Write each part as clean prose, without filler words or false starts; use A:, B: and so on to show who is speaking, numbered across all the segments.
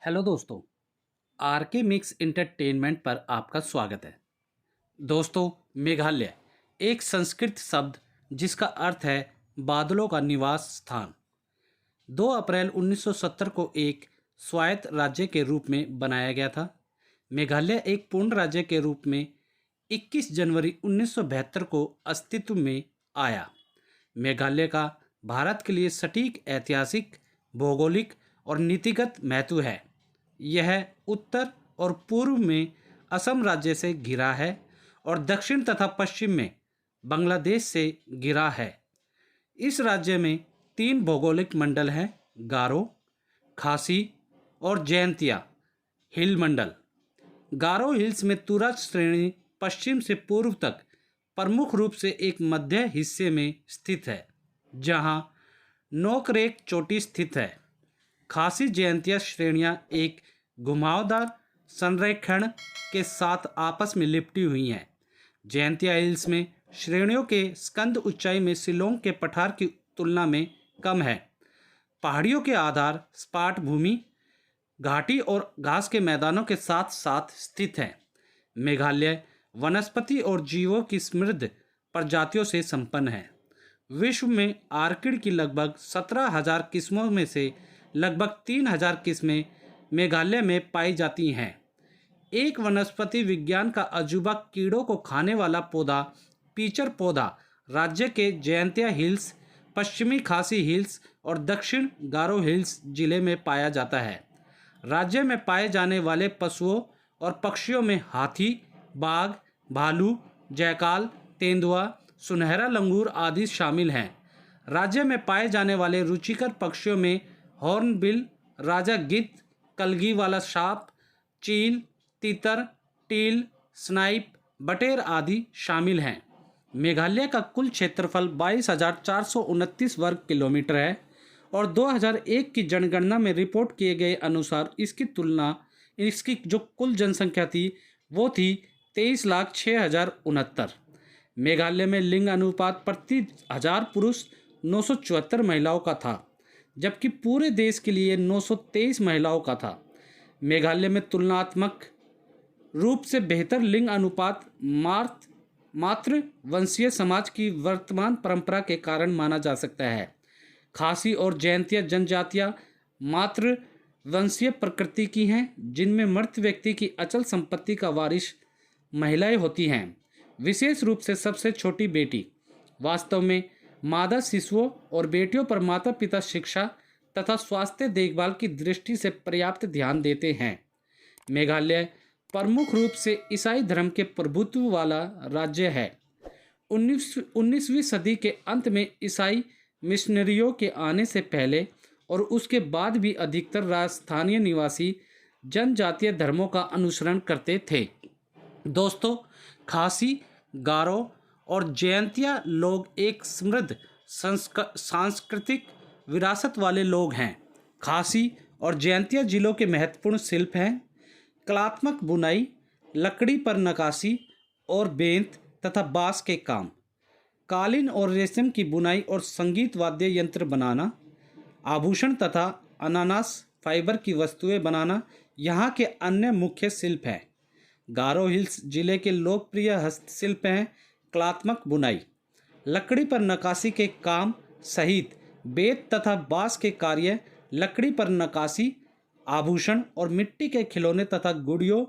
A: Hello दोस्तों। Are के mix entertainment पर आपका स्वागत है। दोस्तों, मेघालय एक संस्कृत शब्द जिसका अर्थ है बादलों का निवास स्थान। 2 अप्रैल 1970 को एक स्वायत्त राज्य के रूप में बनाया गया था। मेघालय एक पूर्ण राज्य के रूप में 21 जनवरी 1972 को अस्तित्व में आया। मेघालय का भारत के लिए सटीक ऐतिहासिक, भौगोलिक और नीतिगत महत्व है। यह उत्तर और पूर्व में असम राज्य से घिरा है और दक्षिण तथा पश्चिम में बांग्लादेश से घिरा है। इस राज्य में 3 भौगोलिक मंडल हैं: गारो, खासी और जयंतिया हिल मंडल। गारो हिल्स में तुरा श्रेणी पश्चिम से पूर्व तक प्रमुख रूप से एक मध्य हिस्से में स्थित है, जहां नोकरेक चोटी स्थित है। खासी जयंतिया श्रेणियां एक घुमावदार संरेखण के साथ आपस में लिपटी हुई हैं। जयंतिया हिल्स में श्रेणियों के स्कंद ऊंचाई में शिलोंग के पठार की तुलना में कम है। पहाड़ियों के आधार सपाट भूमि, घाटी और घास के मैदानों के साथ साथ स्थित है। मेघालय वनस्पति और जीवों की समृद्ध प्रजातियों से संपन्न है। विश्व में आर्किड की लगभग 17,000 किस्मों में से लगभग 3,000 किस्में मेघालय में पाई जाती हैं। एक वनस्पति विज्ञान का अजूबा कीड़ों को खाने वाला पौधा पीचर पौधा राज्य के जयंतिया हिल्स, पश्चिमी खासी हिल्स और दक्षिण गारो हिल्स जिले में पाया जाता है। राज्य में पाए जाने वाले पशुओं और पक्षियों में हाथी, बाघ, भालू, जयकाल, तेंदुआ, सुनहरा लंगूर आदि शामिल हैं। राज्य में पाए जाने वाले रुचिकर पक्षियों में हॉर्नबिल, राजा गिद्ध, कलगी वाला सांप, चील, तीतर, टील, स्नाइप, बटेर आदि शामिल हैं। मेघालय का कुल क्षेत्रफल 22,429 वर्ग किलोमीटर है और 2001 की जनगणना में रिपोर्ट किए गए अनुसार इसकी जो कुल जनसंख्या थी वो थी 23,06,069। मेघालय में लिंग अनुपात प्रति 1000 पुरुष 974 महिलाओं का था, जबकि पूरे देश के लिए 923 महिलाओं का था। मेघालय में तुलनात्मक रूप से बेहतर लिंग अनुपात मातृ वंशीय समाज की वर्तमान परंपरा के कारण माना जा सकता है। खासी और जयंतिया जनजातियां मातृ वंशीय प्रकृति की हैं, जिनमें मृत व्यक्ति की अचल संपत्ति का वारिस महिलाएं होती हैं, विशेष रूप से सबसे छोटी बेटी। वास्तव में मादा शिशुओं और बेटियों पर माता पिता शिक्षा तथा स्वास्थ्य देखभाल की दृष्टि से पर्याप्त ध्यान देते हैं। मेघालय प्रमुख रूप से ईसाई धर्म के प्रभुत्व वाला राज्य है। 19वीं सदी के अंत में ईसाई मिशनरियों के आने से पहले और उसके बाद भी अधिकतर स्थानीय निवासी जनजातीय धर्मों का अनुसरण करते थे। दोस्तों, खासी, गारो और जयंतिया लोग एक समृद्ध सांस्कृतिक विरासत वाले लोग हैं। खासी और जयंतिया जिलों के महत्वपूर्ण शिल्प हैं कलात्मक बुनाई, लकड़ी पर नक्काशी और बेंत तथा बांस के काम, कालीन और रेशम की बुनाई और संगीत वाद्य यंत्र बनाना, आभूषण तथा अनानास फाइबर की वस्तुएं बनाना यहाँ के अन्य मुख्य शिल्प हैं। गारो हिल्स जिले के लोकप्रिय हस्तशिल्प हैं कलात्मक बुनाई, लकड़ी पर नक्काशी के काम सहित बेत तथा बांस के कार्य, लकड़ी पर नक्काशी, आभूषण और मिट्टी के खिलौने तथा गुड़ियों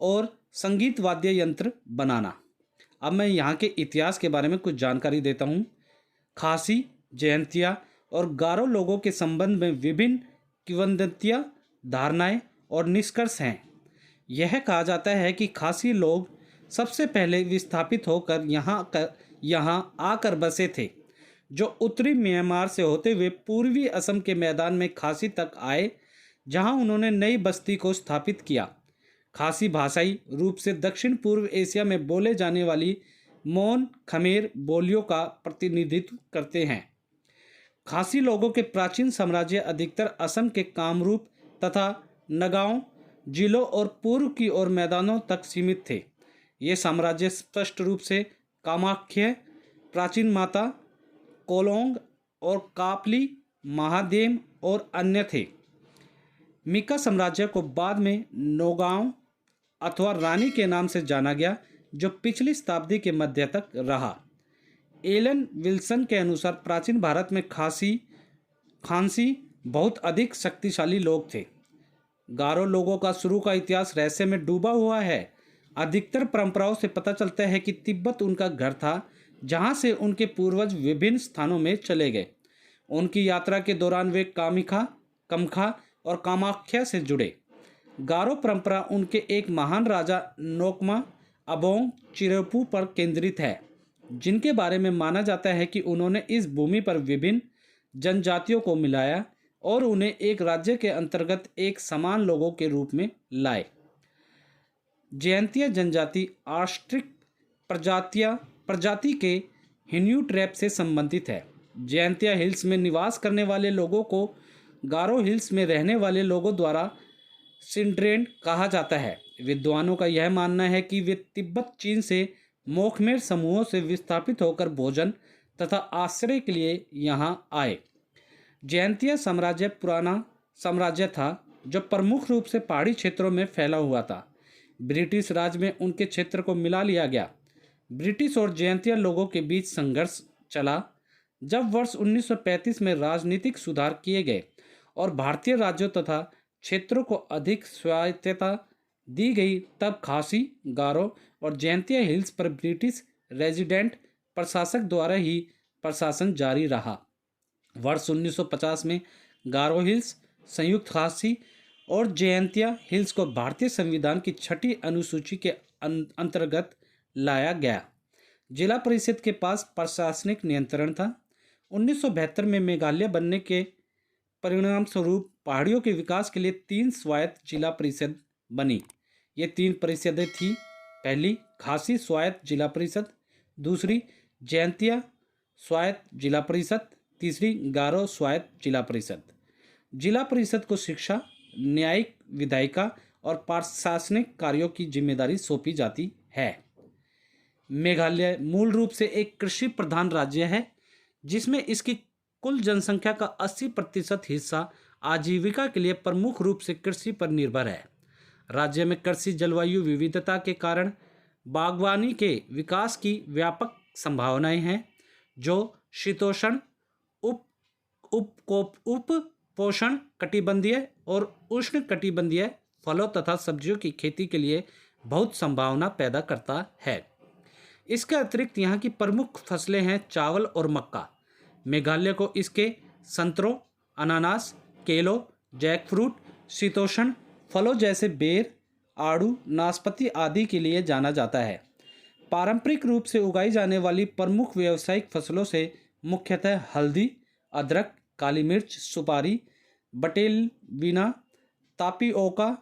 A: और संगीत वाद्य यंत्र बनाना। अब मैं यहाँ के इतिहास के बारे में कुछ जानकारी देता हूँ। खासी, जयंतिया और गारो लोगों के संबंध में विभिन्न किंवदंतियाँ, धारणाएं और निष्कर्ष हैं। यह कहा जाता है कि खासी लोग सबसे पहले विस्थापित होकर यहाँ आकर बसे थे, जो उत्तरी म्यांमार से होते हुए पूर्वी असम के मैदान में खासी तक आए, जहां उन्होंने नई बस्ती को स्थापित किया। खासी भाषाई रूप से दक्षिण पूर्व एशिया में बोले जाने वाली मोन खमेर बोलियों का प्रतिनिधित्व करते हैं। खासी लोगों के प्राचीन साम्राज्य अधिकतर असम के कामरूप तथा नगांव जिलों और पूर्व की ओर मैदानों तक सीमित थे। ये साम्राज्य स्पष्ट रूप से कामाख्य, प्राचीन माता, कोलोंग और कापली, महादेम और अन्य थे। मीका साम्राज्य को बाद में नौगांव अथवा रानी के नाम से जाना गया, जो पिछली शताब्दी के मध्य तक रहा। एलन विल्सन के अनुसार प्राचीन भारत में खांसी बहुत अधिक शक्तिशाली लोग थे। गारो लोगों का शुरू का इतिहास रहस्य में डूबा हुआ है। अधिकतर परंपराओं से पता चलता है कि तिब्बत उनका घर था, जहां से उनके पूर्वज विभिन्न स्थानों में चले गए। उनकी यात्रा के दौरान वे कमखा और कामाख्या से जुड़े। गारो परंपरा उनके एक महान राजा नोकमा अबोंग चिरेपू पर केंद्रित है, जिनके बारे में माना जाता है कि उन्होंने इस भूमि पर विभिन्न जनजातियों को मिलाया और उन्हें एक राज्य के अंतर्गत एक समान लोगों के रूप में लाए। जयंतिया जनजाति आस्ट्रिक प्रजाति के हिन्यू ट्रैप से संबंधित है। जयंतिया हिल्स में निवास करने वाले लोगों को गारो हिल्स में रहने वाले लोगों द्वारा सिंड्रेंड कहा जाता है। विद्वानों का यह मानना है कि वे तिब्बत चीन से मोखमेर समूहों से विस्थापित होकर भोजन तथा आश्रय के लिए यहाँ आए। जयंतिया साम्राज्य पुराना साम्राज्य था, जो प्रमुख रूप से पहाड़ी क्षेत्रों में फैला हुआ था। ब्रिटिश राज में उनके क्षेत्र को मिला लिया गया। ब्रिटिश और जयंतिया लोगों के बीच संघर्ष चला। जब वर्ष 1935 में राजनीतिक सुधार किए गए और भारतीय राज्यों तथा क्षेत्रों को अधिक स्वायत्तता दी गई, तब खासी, गारो और जयंतिया हिल्स पर ब्रिटिश रेजिडेंट प्रशासक द्वारा ही प्रशासन जारी रहा। वर्ष 1950 में गारो हिल्स, संयुक्त खासी और जयंतिया हिल्स को भारतीय संविधान की 6ठी अनुसूची के अंतर्गत लाया गया। जिला परिषद के पास प्रशासनिक नियंत्रण था। 1972 में मेघालय बनने के परिणाम स्वरूप पहाड़ियों के विकास के लिए 3 स्वायत्त जिला परिषद बनी। ये 3 परिषदें थीं। पहली खासी स्वायत्त जिला परिषद, दूसरी जयंतिया स्वायत्त जिला परिषद, तीसरी गारो स्वायत्त जिला परिषद। जिला परिषद को शिक्षा, न्यायिक, विधायिका और प्रशासनिक कार्यों की जिम्मेदारी सौंपी जाती है। मेघालय मूल रूप से एक कृषि प्रधान राज्य है, जिसमें इसकी कुल जनसंख्या का 80% हिस्सा आजीविका के लिए प्रमुख रूप से कृषि पर निर्भर है। राज्य में कृषि जलवायु विविधता के कारण बागवानी के विकास की व्यापक संभावनाएं हैं, जो शीतोष्ण, उपोष्ण कटिबंधीय और उष्ण कटिबंधीय फलों तथा सब्जियों की खेती के लिए बहुत संभावना पैदा करता है। इसके अतिरिक्त यहाँ की प्रमुख फसलें हैं चावल और मक्का। मेघालय को इसके संतरों, अनानास, केलों, जैकफ्रूट, शीतोष्ण फलों जैसे बेर, आड़ू, नाशपाती आदि के लिए जाना जाता है। पारंपरिक रूप से उगाई जाने वाली प्रमुख व्यावसायिक फसलों से मुख्यतः हल्दी, अदरक, काली मिर्च, सुपारी, बटेल बीना, तापिओका,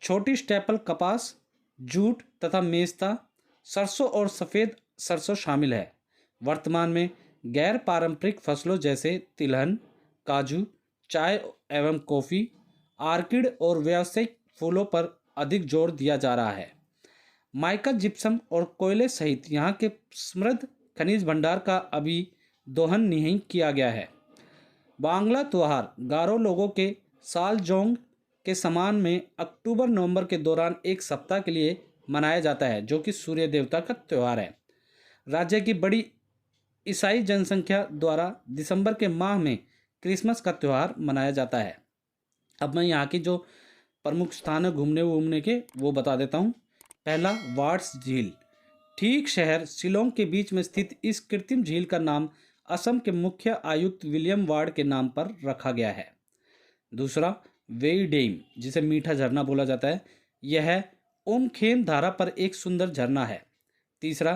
A: छोटी स्टेपल कपास, जूट तथा मेस्ता, सरसों और सफ़ेद सरसों शामिल है। वर्तमान में गैर पारंपरिक फसलों जैसे तिलहन, काजू, चाय एवं कॉफ़ी, आर्किड और व्यावसायिक फूलों पर अधिक जोर दिया जा रहा है। माइका, जिप्सम और कोयले सहित यहाँ के समृद्ध खनिज भंडार का अभी दोहन नहीं किया गया है। बांग्ला त्योहार गारो लोगों के साल जोंग के समान में अक्टूबर-नवंबर के दौरान एक सप्ताह के लिए मनाया जाता है, जो कि सूर्य देवता का त्यौहार है। राज्य की बड़ी ईसाई जनसंख्या द्वारा दिसंबर के माह में क्रिसमस का त्यौहार मनाया जाता है। अब मैं यहाँ की जो प्रमुख स्थान है घूमने के वो बता देता हूँ। पहला, वार्ड्स झील। ठीक शहर शिलोंग के बीच में स्थित इस कृत्रिम झील का नाम असम के मुख्य आयुक्त विलियम वार्ड के नाम पर रखा गया है। दूसरा, वेई डैम, जिसे मीठा झरना बोला जाता है, यह उमखेम धारा पर एक सुंदर झरना है। तीसरा,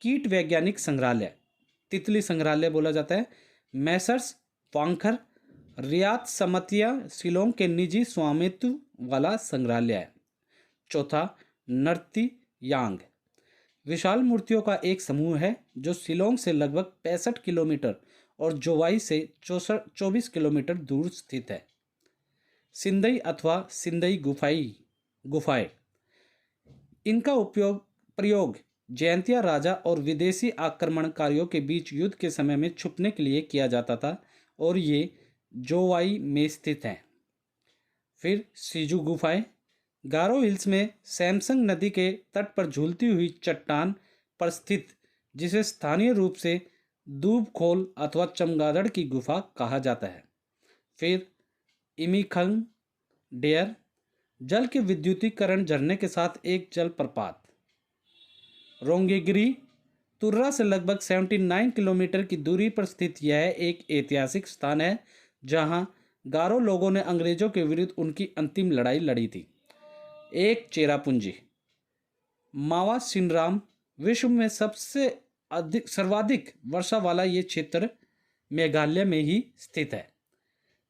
A: कीट वैज्ञानिक संग्रहालय, तितली संग्रहालय बोला जाता है, मैसर्स वांखर रियात समतिया शिलोंग के निजी स्वामित्व वाला संग्रहालय है। चौथा, नर्ती यांग, विशाल मूर्तियों का एक समूह है जो शिलोंग से लगभग 65 किलोमीटर और जोवाई से 24 किलोमीटर दूर स्थित है। सिंदई अथवा सिंदई गुफाएं, इनका प्रयोग जयंतिया राजा और विदेशी आक्रमणकारियों के बीच युद्ध के समय में छुपने के लिए किया जाता था और ये जोवाई में स्थित हैं। फिर सिजू गुफाएं, गारो हिल्स में सैमसंग नदी के तट पर झूलती हुई चट्टान पर स्थित, जिसे स्थानीय रूप से दूबखोल अथवा चमगादड़ की गुफा कहा जाता है। फिर इमीखंग डेयर, जल के विद्युतीकरण झरने के साथ एक जलप्रपात। रोंगेगिरी, तुर्रा से लगभग 79 किलोमीटर की दूरी पर स्थित यह एक ऐतिहासिक स्थान है जहां गारो लोगों ने अंग्रेजों के विरुद्ध उनकी अंतिम लड़ाई लड़ी थी। एक चेरापूंजी, मावा सिनराम, विश्व में सबसे सर्वाधिक वर्षा वाला ये क्षेत्र मेघालय में ही स्थित है।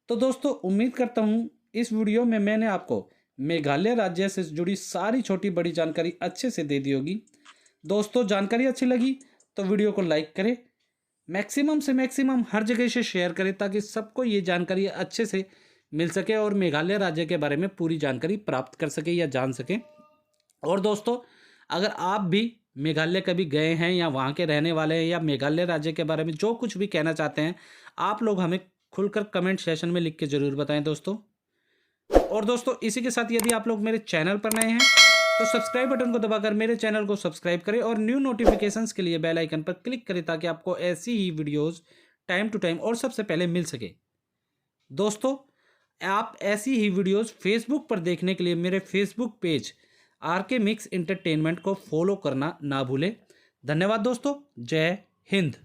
A: तो दोस्तों, उम्मीद करता हूँ इस वीडियो में मैंने आपको मेघालय राज्य से जुड़ी सारी छोटी बड़ी जानकारी अच्छे से दे दी होगी। दोस्तों, जानकारी अच्छी लगी तो वीडियो को लाइक करें, मैक्सिमम से मैक्सिमम हर जगह से शेयर करें ताकि सबको ये जानकारी अच्छे से मिल सके और मेघालय राज्य के बारे में पूरी जानकारी प्राप्त कर सके या जान सके। और दोस्तों, अगर आप भी मेघालय कभी गए हैं या वहाँ के रहने वाले हैं या मेघालय राज्य के बारे में जो कुछ भी कहना चाहते हैं, आप लोग हमें खुलकर कमेंट सेशन में लिख के ज़रूर बताएं दोस्तों। और दोस्तों, इसी के साथ यदि आप लोग मेरे चैनल पर नए हैं तो सब्सक्राइब बटन को दबाकर मेरे चैनल को सब्सक्राइब करें और न्यू नोटिफिकेशंस के लिए बेल आइकन पर क्लिक करें ताकि आपको ऐसी ही वीडियोस टाइम टू टाइम और सबसे पहले मिल सके। दोस्तों, आप ऐसी ही वीडियोस फेसबुक पर देखने के लिए मेरे Facebook page RK mix entertainment को फॉलो करना ना भूलें। धन्यवाद दोस्तों। जय हिंद।